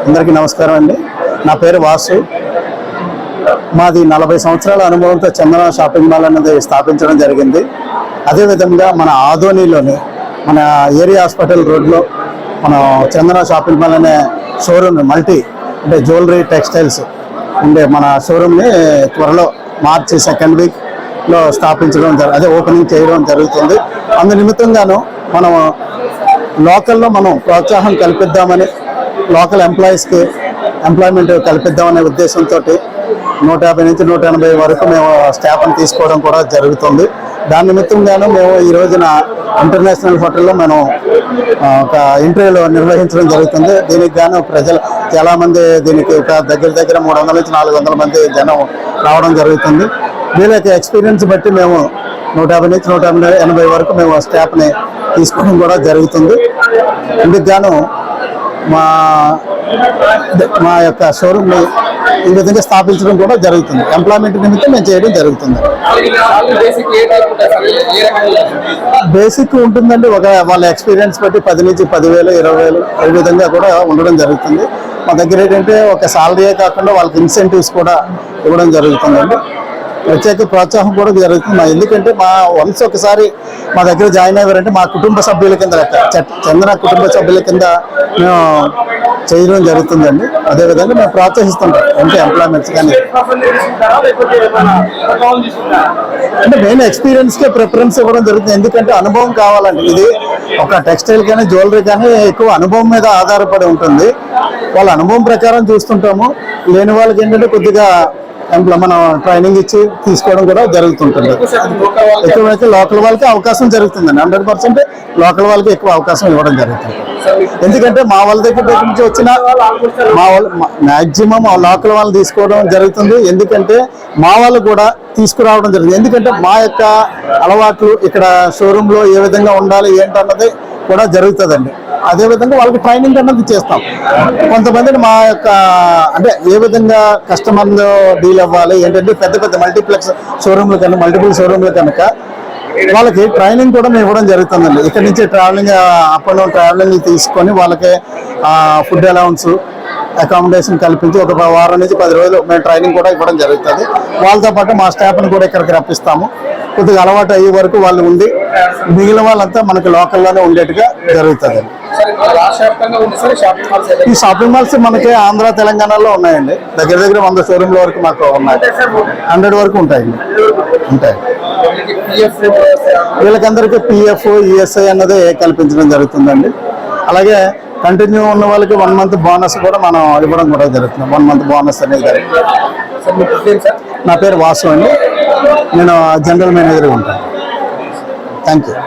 అందరికీ నమస్కారం అండి. నా పేరు వాసు. మాది 40 సంవత్సరాల అనుభవంతో చందన షాపింగ్ మాల్ అనేది స్థాపించడం జరిగింది. అదేవిధంగా మన ఆదోనిలోని మన ఏరియా హాస్పిటల్ రోడ్లో మన చందన షాపింగ్ మాల్ అనే షోరూమ్ మల్టీ అంటే జ్యువెలరీ టెక్స్టైల్స్ ఉండే మన షోరూమ్ని త్వరలో మార్చి 2nd వీక్లో స్థాపించడం ఓపెనింగ్ చేయడం జరుగుతుంది. అందు నిమిత్తంగాను మనం లోకల్లో మనం ప్రోత్సాహం కల్పిద్దామని, లోకల్ ఎంప్లాయీస్కి ఎంప్లాయ్మెంట్ కల్పిద్దామనే ఉద్దేశంతో 150 నుంచి 180 వరకు మేము స్టాఫ్ని తీసుకోవడం కూడా జరుగుతుంది. దాని నిమిత్తంగాను మేము ఈ రోజున ఇంటర్నేషనల్ హోటల్లో మనం ఒక ఇంటర్వ్యూలో నిర్వహించడం జరుగుతుంది. దీనికి గాను ప్రజలు చాలామంది, దీనికి ఒక దగ్గర 300 నుంచి 400 మంది జనం రావడం జరుగుతుంది. వీళ్ళకి ఎక్స్పీరియన్స్ బట్టి మేము 150 నుంచి 180 వరకు మేము స్టాఫ్ని తీసుకోవడం కూడా జరుగుతుంది. ఇందుకు గాను మా యొక్క షోరూమ్ని ఈ విధంగా స్థాపించడం కూడా జరుగుతుంది. ఎంప్లాయ్మెంట్ నిమిత్తం మేము చేయడం జరుగుతుంది. బేసిక్ ఉంటుందండి, వాళ్ళ ఎక్స్పీరియన్స్ బట్టి 10 నుంచి 10,000, 20,000 ఈ విధంగా కూడా ఉండడం జరుగుతుంది. మా దగ్గర ఏంటంటే ఒక సాలరీయే కాకుండా వాళ్ళకి ఇన్సెంటివ్స్ కూడా ఇవ్వడం జరుగుతుందండి. ప్రత్యేక ప్రోత్సాహం కూడా జరుగుతుంది. ఎందుకంటే వన్స్ ఒకసారి మా దగ్గర జాయిన్ అయ్యారంటే మా కుటుంబ సభ్యుల కింద చందన కుటుంబ సభ్యుల కింద మేము చేయడం జరుగుతుందండి. అదేవిధంగా మేము ప్రోత్సహిస్తుంటాం అంటే ఎంప్లాయ్మెంట్స్ కానీ. అంటే మెయిన్ ఎక్స్పీరియన్స్కే ప్రిఫరెన్స్ ఇవ్వడం జరుగుతుంది. ఎందుకంటే అనుభవం కావాలండి. ఇది ఒక టెక్స్టైల్ కానీ జ్యువెలరీ కానీ ఎక్కువ అనుభవం మీద ఆధారపడి ఉంటుంది. వాళ్ళ అనుభవం ప్రకారం చూస్తుంటాము. లేని వాళ్ళకి ఏంటంటే కొద్దిగా మనం ట్రైనింగ్ ఇచ్చి తీసుకోవడం కూడా జరుగుతుంటుంది. ఎక్కువైతే లోకల్ వాళ్ళకి అవకాశం జరుగుతుందండి. 100% లోకల్ వాళ్ళకి ఎక్కువ అవకాశం ఇవ్వడం జరుగుతుంది. ఎందుకంటే మా వాళ్ళ దగ్గర నుంచి వచ్చిన మ్యాక్సిమం లోకల్ వాళ్ళు తీసుకోవడం జరుగుతుంది. ఎందుకంటే మా వాళ్ళు కూడా తీసుకురావడం జరుగుతుంది. ఎందుకంటే మా యొక్క అలవాట్లు ఇక్కడ షోరూంలో ఏ విధంగా ఉండాలి ఏంటన్నది కూడా జరుగుతుందండి. అదేవిధంగా వాళ్ళకి ట్రైనింగ్ అన్నది చేస్తాం. కొంతమందిని మా యొక్క అంటే ఏ విధంగా కస్టమర్లు డీల్ అవ్వాలి ఏంటంటే పెద్ద మల్టీప్లెక్స్ షోరూమ్లు కనుక మల్టిపుల్ షోరూమ్లు కనుక వాళ్ళకి ట్రైనింగ్ కూడా మేము ఇవ్వడం జరుగుతుందండి. ఇక్కడ నుంచి travelling up and down travelling తీసుకొని వాళ్ళకి ఫుడ్ అలౌన్స్, అకామిడేషన్ కల్పించి ఒక వారం నుంచి 10 రోజులు మేము ట్రైనింగ్ కూడా ఇవ్వడం జరుగుతుంది. వాళ్ళతో పాటు మా స్టాఫ్ని కూడా ఇక్కడికి రప్పిస్తాము. కొద్దిగా అలవాటు అయ్యే వరకు వాళ్ళు ఉండి మిగిలిన వాళ్ళంతా మనకి లోకల్లోనే ఉండేట్టుగా జరుగుతుంది. ఈ షాపింగ్ మాల్స్ మనకి ఆంధ్ర, తెలంగాణలో ఉన్నాయండి. దగ్గర 100 షోరూమ్ల వరకు మాకు ఉన్నాయి. 100 వరకు ఉంటాయి. వీళ్ళకందరికీ PF, ESI అన్నది కల్పించడం జరుగుతుందండి. అలాగే కంటిన్యూ ఉన్న వాళ్ళకి 1 మంత్ బోనస్ కూడా మనం ఇవ్వడం కూడా జరుగుతుంది. 1 మంత్ బోనస్ అనేది జరుగుతుంది. నా పేరు వాసు అండి. నేను జనరల్ మేనేజర్గా ఉంటాను. Thank you.